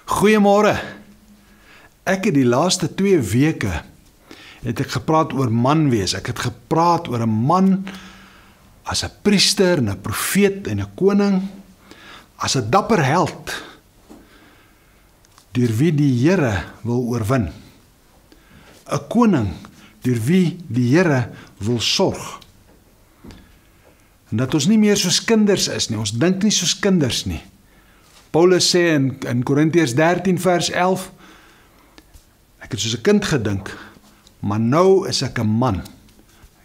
Goeiemôre. Ek het die laaste 2 weke het ek gepraat oor man wees. Ek het gepraat oor 'n man as 'n priester, 'n profeet en 'n koning, as 'n dapper held, deur wie die Here wil oorwin. 'n Koning deur wie die Here wil sorg. En dat ons nie meer soos kinders is nie, ons dink nie soos kinders nie. Paulus sê in Korintiërs 13 vers 11, ek het soos 'n kind gedink, maar nou is ek 'n man. Ek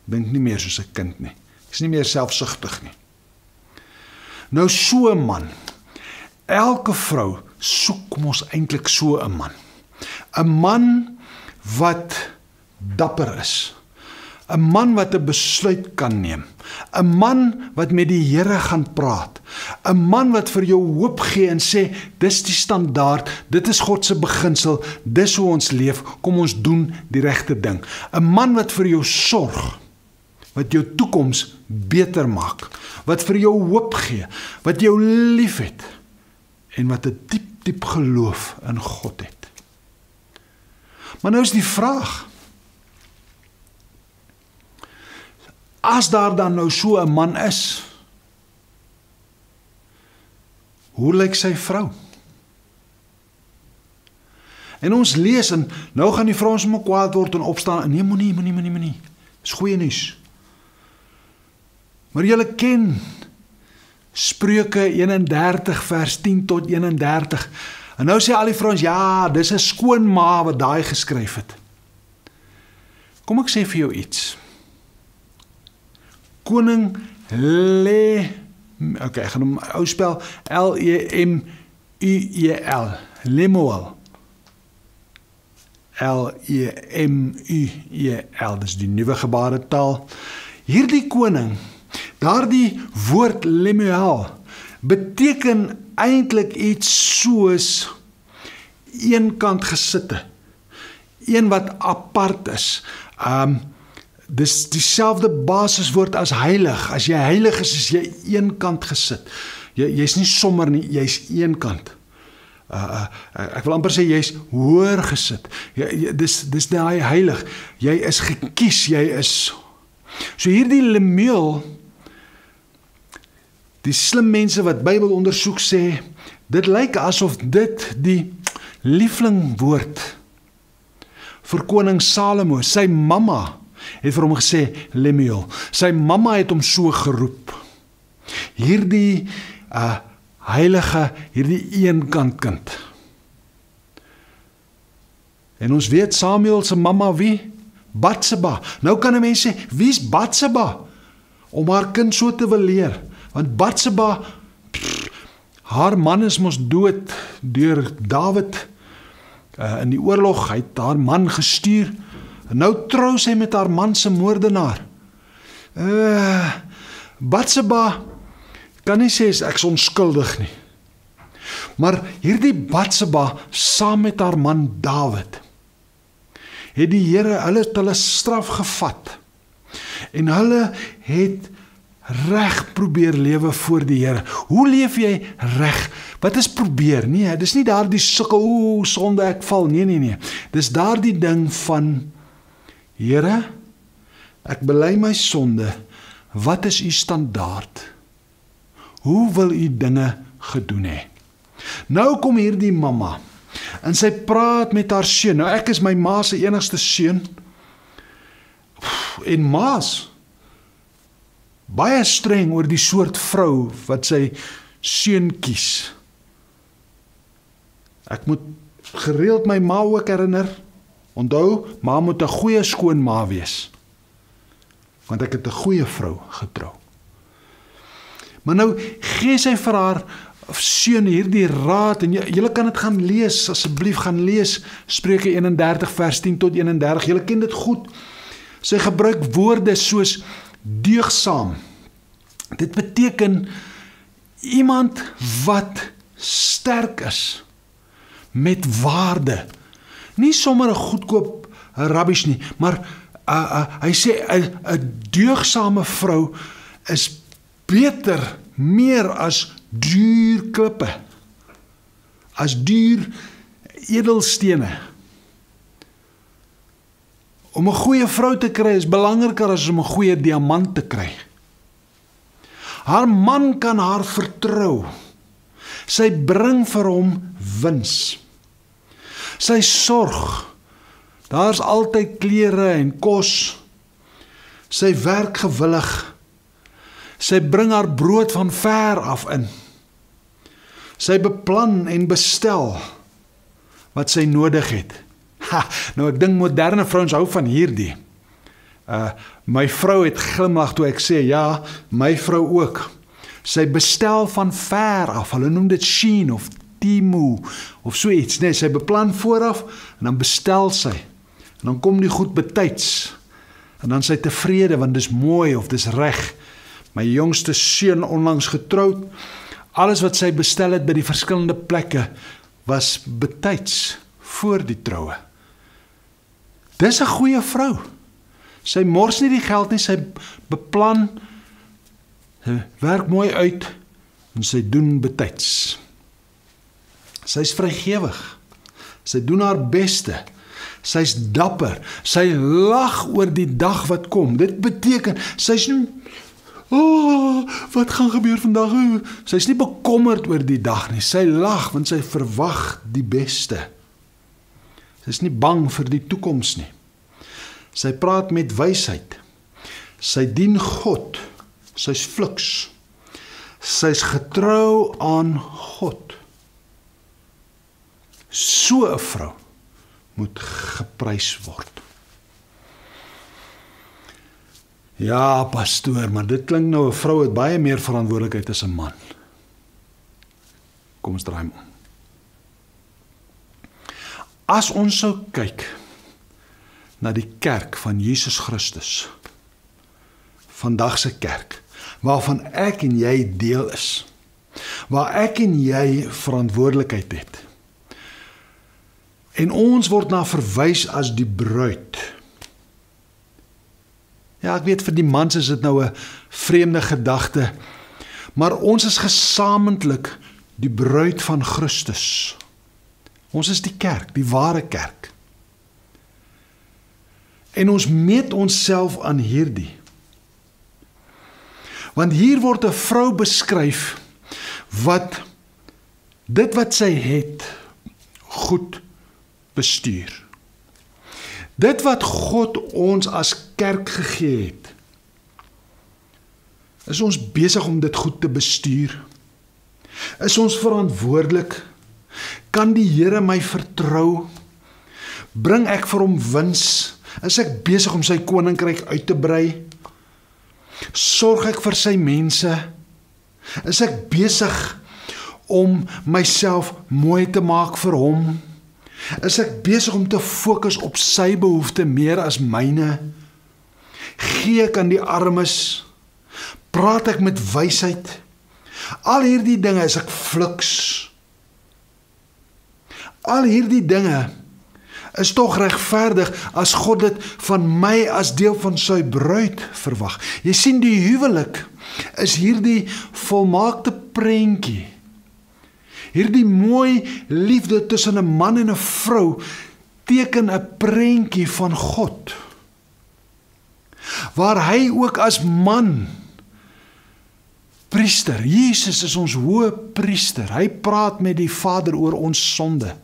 dink nie meer soos 'n kind nie. Ek is nie meer selfsugtig nie. Nou so 'n man, elke vrou soek mos eintlik so 'n man. 'n Man wat dapper is. 'n Man wat 'n besluit kan neem. 'n Man wat met die Here gaan praat. 'n Man wat vir jou hoop gee en sê, dis die standaard, dit is God se beginsel, dis hoe ons leef, kom ons doen die regte ding. 'n Man wat vir jou sorg, wat jou toekoms beter maak, wat vir jou hoop gee, wat jou liefhet en wat 'n diep geloof in God het. Maar nou is die vraag, as daar dan nou so 'n man is, hoe lyk sy vrou? En ons lees, en nou gaan die vrouens maar kwaad word en opstaan, en nee, moenie, dis goeie nuus. Maar julle ken Spreuke 31 vers 10 tot 31, en nou sê al die vrouens, ja, dis 'n skoonma wat daai geskryf het. Kom ek sê vir jou iets. Koning ek gaan hom uitspel, Lemuel, Lemuel, Lemuel, dis die nuwe gebaretaal. Hierdie koning, daardie woord Lemuel, beteken eintlik iets soos eenkant gesitte, een wat apart is. Dis dieselfde basiswoord as heilig. As jy heilig is jy eenkant gesit. Jy's nie sommer nie, jy's eenkant. Ek wil amper sê jy's hoër gesit. Dis daai heilig. Jy is gekies, jy is. So hierdie Lemuel, die slim mense wat Bybel ondersoek sê, dit lyk asof dit die lieflingwoord vir koning Salomo, sy mamma, het vir hom gesê, Lemuel. Sy mamma het hom so geroep. Hierdie heilige, hierdie eenkant kind. En ons weet Samuel se mamma wie? Batseba. Nou kan 'n mens sê, wie's Batseba? Om haar kind so te wil leer. Want Batseba, haar man is mos dood deur Dawid in die oorlog. Hy het haar man gestuur. En nou trou sy met haar man se moordenaar. Batseba kan nie sê ek's onskuldig nie. Maar hierdie Batseba saam met haar man Dawid, het die Here hulle straf gevat. En hulle het reg probeer lewe voor die Here. Hoe leef jy reg? Wat is probeer? Nee, dis nie daardie sukkel, sonde ek val. Nee. Dis daardie ding van, Here, ek bely my sonde, wat is u standaard? Hoe wil u dinge gedoen hê? Nou kom hierdie mamma, en sy praat met haar seun. Nou ek is my ma se enigste seun, en ma's baie streng oor die soort vrou wat sy seun kies. Ek moet gereeld my ma ook herinner, onthou, ma moet 'n goeie skoonma wees, want ek het 'n goeie vrou getrou. Maar nou gee sy vir haar seun hierdie raad, en julle kan dit gaan lees, asseblief gaan lees, Spreuke 31 vers 10 tot 31, julle ken dit goed. Sy gebruik woorde soos deugsaam. Dit beteken iemand wat sterk is, met waarde. Nie sommer 'n goedkoop rubbish nie, maar hy sê 'n deugsame vrou is beter, meer as duur klippe. as duur edelstene. Om 'n goeie vrou te kry is belangriker as om 'n goeie diamant te kry. Haar man kan haar vertrou. Sy bring vir hom wins. Sy sorg. Daar's altyd klere en kos. Sy werk gewillig. Sy bring haar brood van ver af in. Sy beplan en bestel wat sy nodig het. Nou ek dink moderne vrouens hou van hierdie. My vrou het glimlag toe ek sê, ja, my vrou ook. Sy bestel van ver af, hulle noem dit Shein of Temu of so iets. Nee, sy beplan vooraf en dan bestel sy. En dan kom die goed betyds. En dan sy tevrede want dis mooi of dis reg. My jongste seun onlangs getroud. Alles wat sy bestel het by die verskillende plekke was betyds voor die troue. Dis 'n goeie vrou. Sy mors nie die geld nie, sy beplan, sy werk mooi uit en sy doen betyds. Sy's vrygewig. Sy doen haar beste. Sy's dapper. Sy lag oor die dag wat kom. Dit beteken sy's nie wat gaan gebeur vandag? Sy's nie bekommerd oor die dag nie. Sy lag want sy verwag die beste. Sy's nie bang vir die toekoms nie. Sy praat met wysheid. Sy dien God. Sy's fliks. Sy's getrou aan God. So 'n vrou moet geprys word. Ja, pastoor, maar dit klink nou 'n vrou het baie meer verantwoordelikheid as 'n man. Kom ons draai hom om. As ons sou kyk na die kerk van Jesus Christus, vandag se kerk, waarvan ek en jy deel is, waar ek en jy verantwoordelikheid het, en ons word na verwys as die bruid. Ja, ek weet vir die mans is dit nou 'n vreemde gedagte, maar ons is gesamentlik die bruid van Christus. Ons is die kerk, die ware kerk. En ons meet onsself aan hierdie. Want hier word 'n vrou beskryf wat dit wat sy het goed bestuur. Dit wat God ons as kerk gegee het, is ons besig om dit goed te bestuur? Is ons verantwoordelik? Kan die Here my vertrou? Bring ek vir hom wins? Is ek besig om sy koninkryk uit te brei? Sorg ek vir sy mense? Is ek besig om myself mooi te maak vir hom? Is ek besig om te fokus op sy behoefte meer as myne? Gee ek aan die armes? Praat ek met wysheid? Al hierdie dinge is ek fliks. Al hierdie dinge is tog regverdig as God dit van my as deel van sy bruid verwag. Jy sien, die huwelik is hierdie volmaakte prentjie. Hierdie mooi liefde tussen 'n man en 'n vrou teken 'n prentjie van God. Waar hy ook as man, priester, Jesus is ons hoë priester. Hy praat met die Vader oor ons sonde.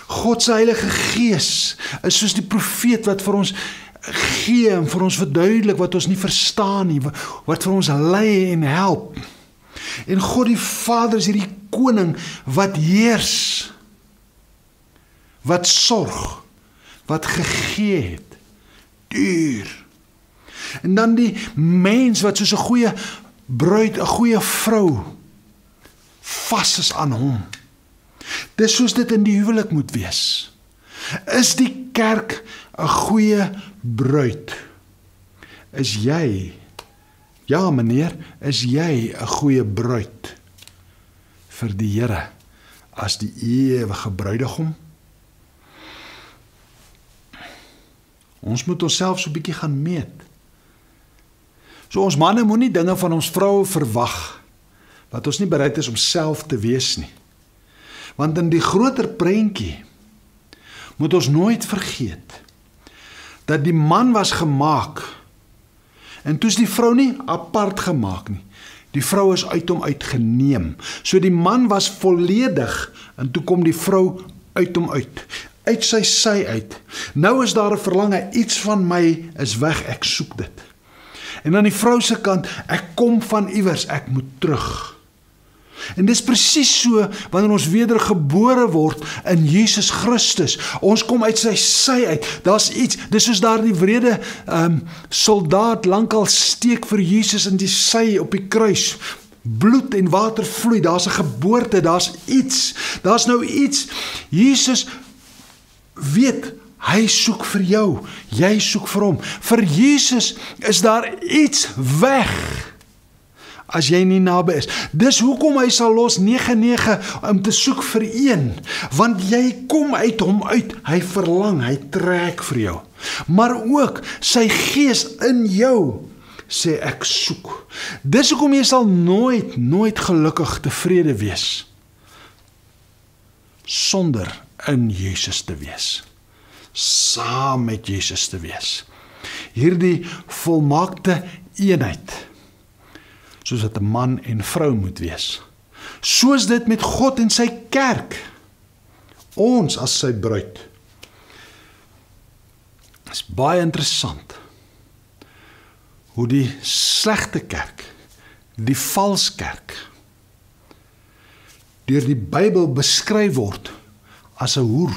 God se Heilige Gees is soos die profeet wat vir ons gee en vir ons verduidelik wat ons nie verstaan nie, wat vir ons lei en help. En God die Vader is hierdie koning wat heers, wat sorg, wat gegee het, duur. En dan die mens wat soos 'n goeie bruid, 'n goeie vrou, vas is aan hom. Dis soos dit in die huwelik moet wees. Is die kerk 'n goeie bruid? Is jy, ja meneer, is jy 'n goeie bruid vir die Here as die ewige bruidegom? Ons moet onsself so 'n bietjie gaan meet. So ons manne moenie dinge van ons vroue verwag wat ons nie bereid is om self te wees nie. Want in die groter prentjie moet ons nooit vergeet dat die man was gemaak en toe is die vrou nie apart gemaak nie. Die vrou is uit hom uitgeneem. So die man was volledig en toe kom die vrou uit hom uit sy sy uit. Nou is daar 'n verlange, iets van my is weg, ek soek dit. En aan die vrou se kant, ek kom van iewers, ek moet terug. En dis presies so, wanneer ons wedergebore word in Jesus Christus. Ons kom uit sy sy uit. Daar's iets, dis soos daar die wrede soldaat lankal steek vir Jesus in die sy op die kruis. Bloed en water vloei, daar's 'n geboorte, daar's iets. Daar's nou iets. Jesus weet, hy soek vir jou, jy soek vir hom. Vir Jesus is daar iets weg as jy nie naby is. Dis hoekom hy sal los 99 om te soek vir een, want jy kom uit hom uit, hy verlang, hy trek vir jou. Maar ook sy gees in jou sê ek soek. Dis hoekom jy sal nooit gelukkig tevrede wees sonder in Jesus te wees. Saam met Jesus te wees. Hierdie volmaakte eenheid, soos wat 'n man en vrou moet wees. Soos dit met God en sy kerk, ons as sy bruid. Dit is baie interessant, hoe die slegte kerk, die vals kerk, deur die Bybel beskryf word as 'n hoer.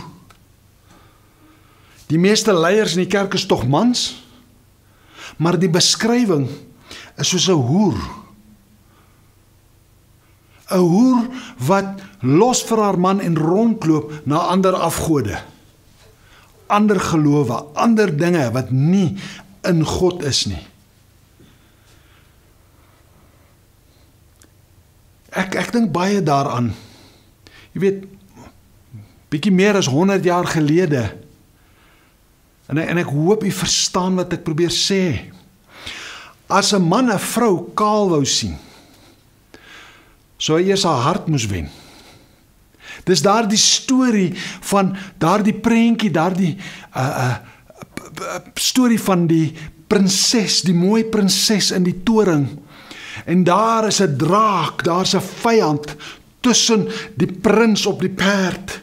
Die meeste leiers in die kerk is tog mans, maar die beskrywing is soos 'n hoer. 'n Hoer wat los vir haar man en rondloop na ander afgode, ander gelowe, ander dinge wat nie in God is nie. Ek dink baie daaraan. Jy weet, bietjie meer as 100 jaar gelede. En ek hoop jy verstaan wat ek probeer sê. As 'n man 'n vrou kaal wou sien, sou hy eers haar hart moes wen. Dis daardie storie van daardie prentjie, daardie storie van die prinses, die mooi prinses in die toring. En daar is 'n draak, daar's 'n vyand tussen die prins op die perd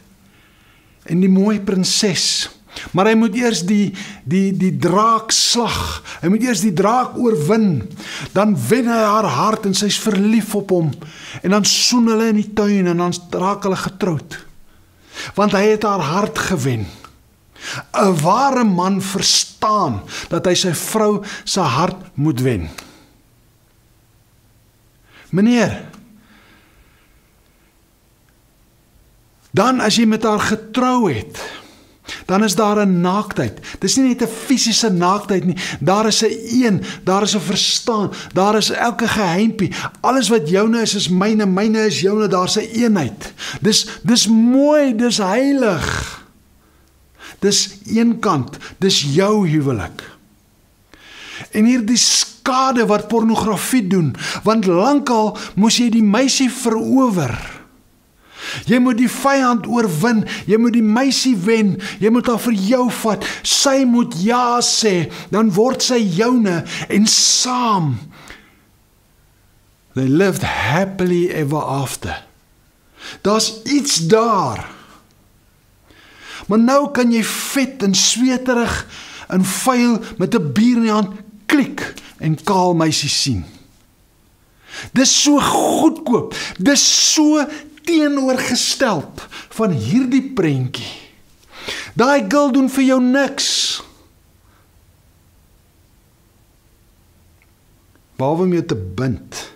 en die mooi prinses. Maar hy moet eers die draak slag. Hy moet eers die draak oorwin. Dan wen hy haar hart en sy is verlief op hom. En dan soen hulle in die tuin en dan raak hulle getroud. Want hy het haar hart gewen. 'n Ware man verstaan dat hy sy vrou se hart moet wen. Meneer, dan as jy met haar getrou het, dan is daar 'n naaktheid. Dis nie net 'n fisiese naaktheid nie, daar is 'n een, daar is 'n verstaan, daar is elke geheimpie. Alles wat joune is myne, myne is joune, daar's 'n eenheid. Dis mooi, dis heilig. Dis een kant, dis jou huwelik. En hierdie skade wat pornografie doen, want lankal moes jy die meisie verower. Jy moet die vyand oorwin, jy moet die meisie wen, jy moet haar vir jou vat, sy moet ja sê, dan word sy joune en saam. They lived happily ever after. Daar's iets daar. Maar nou kan jy vet en sweterig en vuil met 'n bier in die hand klik en kaal meisie sien. Dis so goedkoop, dis so teenoorgesteld van hierdie prentjie. Daai girl doen vir jou niks. Behalwe om jou te bind,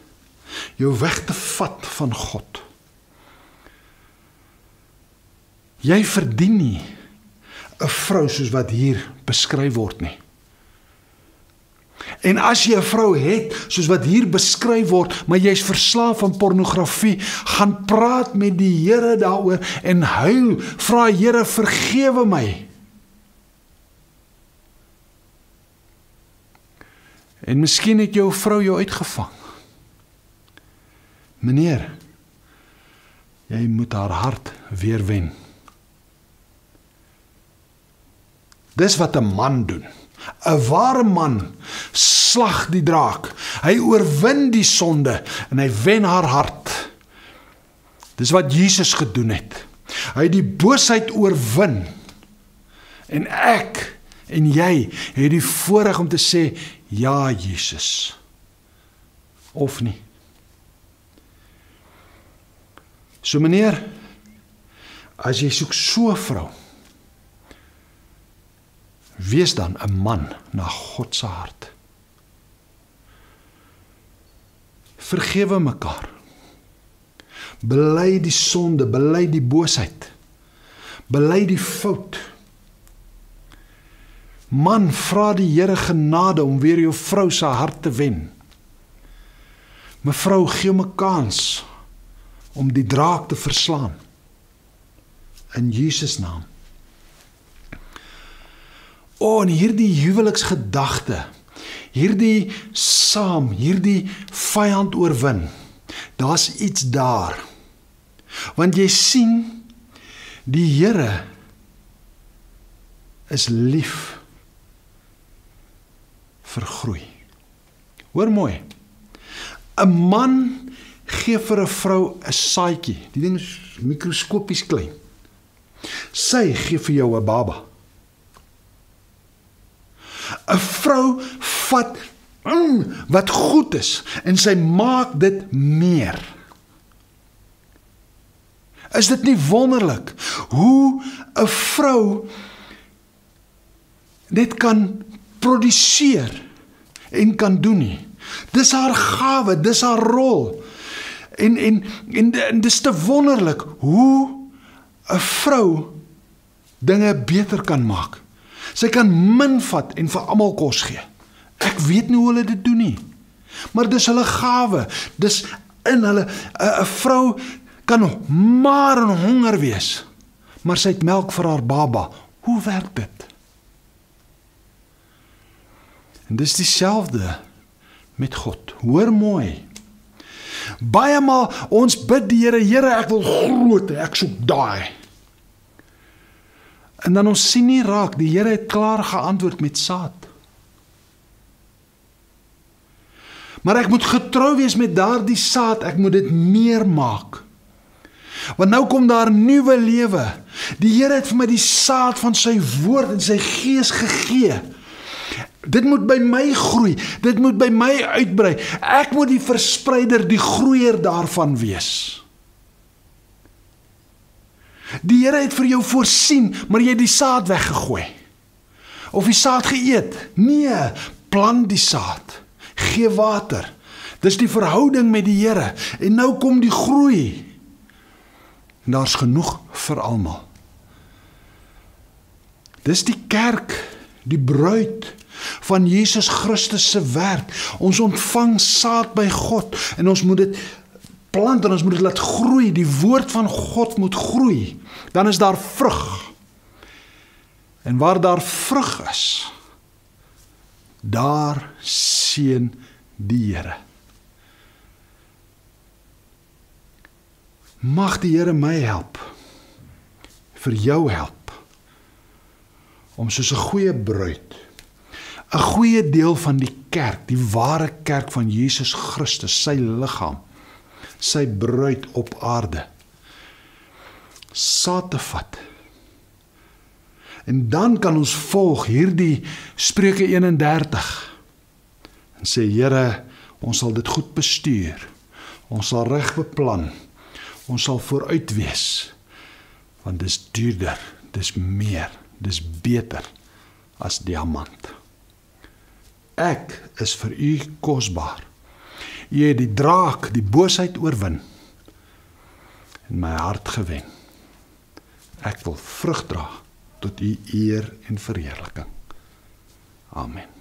jou weg te vat van God. Jy verdien nie 'n vrou soos wat hier beskryf word nie. En as jy 'n vrou het, soos wat hier beskryf word, maar jy is verslaaf aan pornografie, gaan praat met die Here daaroor en huil, vra Here, vergewe my. En miskien het jou vrou jou uitgevang. Meneer, Jy moet haar hart weer wen. Dis wat 'n man doen. 'n Ware man slag die draak. Hy oorwin die sonde en hy wen haar hart. Dis wat Jesus gedoen het. Hy het die boosheid oorwin. En ek en jy het die voorreg om te sê, ja Jesus. Of nie. So meneer, as jy soek so 'n vrou, wees dan 'n man na God se hart. Vergewe mekaar. Bely die sonde, bely die boosheid. Bely die fout. Man, vra die Here genade om weer jou vrou se hart te wen. Mevrou, gee hom 'n kans om die draak te verslaan. In Jesus naam. En hierdie huweliksgedagte, hierdie vyand oorwin, daar's iets daar. Want jy sien, die Here is lief vir groei. Hoor mooi, 'n man gee vir 'n vrou 'n saadjie, die ding is mikroskopies klein. Sy gee vir jou 'n baba. 'n Vrou vat wat goed is en sy maak dit meer. Is dit nie wonderlik hoe 'n vrou dit kan produseer en kan doen nie? Dis haar gawe, dis haar rol. En dis te wonderlik hoe 'n vrou dinge beter kan maak. Sy kan min vat en vir almal kos gee. Ek weet nie hoe hulle dit doen nie. Maar dis hulle gawe. Dis in hulle. 'n Vrou kan maar en honger wees, maar sy het melk vir haar baba. Hoe werk dit? En dis dieselfde met God. Hoor mooi. Baie maal ons bid die Here, Here, ek wil groot, ek soek daai. En dan ons sien nie raak, die Here het klaar geantwoord met saad. Maar ek moet getrou wees met daardie saad, ek moet dit meer maak. Want nou kom daar nuwe lewe. Die Here het vir my die saad van sy woord en sy gees gegee. Dit moet by my groei, dit moet by my uitbrei. Ek moet die verspreider, die groeier daarvan wees. Die Here het vir jou voorsien, maar jy het die saad weggegooi. Of die saad geëet. Nee, plant die saad. Gee water. Dis die verhouding met die Here. En nou kom die groei. En daar's genoeg vir almal. Dis die kerk, die bruid van Jesus Christus se werk. Ons ontvang saad by God en ons moet dit plant en ons moet dit laat groei. Die woord van God moet groei. Dan is daar vrug. En waar daar vrug is, daar seën die Here. Mag die Here my help, vir jou help, om soos 'n goeie bruid, 'n goeie deel van die kerk, die ware kerk van Jesus Christus, sy liggaam, sy bruid op aarde, saad te vat. En dan kan ons volg hierdie Spreuke 31 en sê, Here, ons sal dit goed bestuur, ons sal reg beplan, ons sal vooruit wees, want dis duurder, dis meer, dis beter as diamant. Ek is vir u kosbaar. U het die draak, die boosheid oorwin en my hart gewen. Ek wil vrug dra tot u eer en verheerliking. Amen.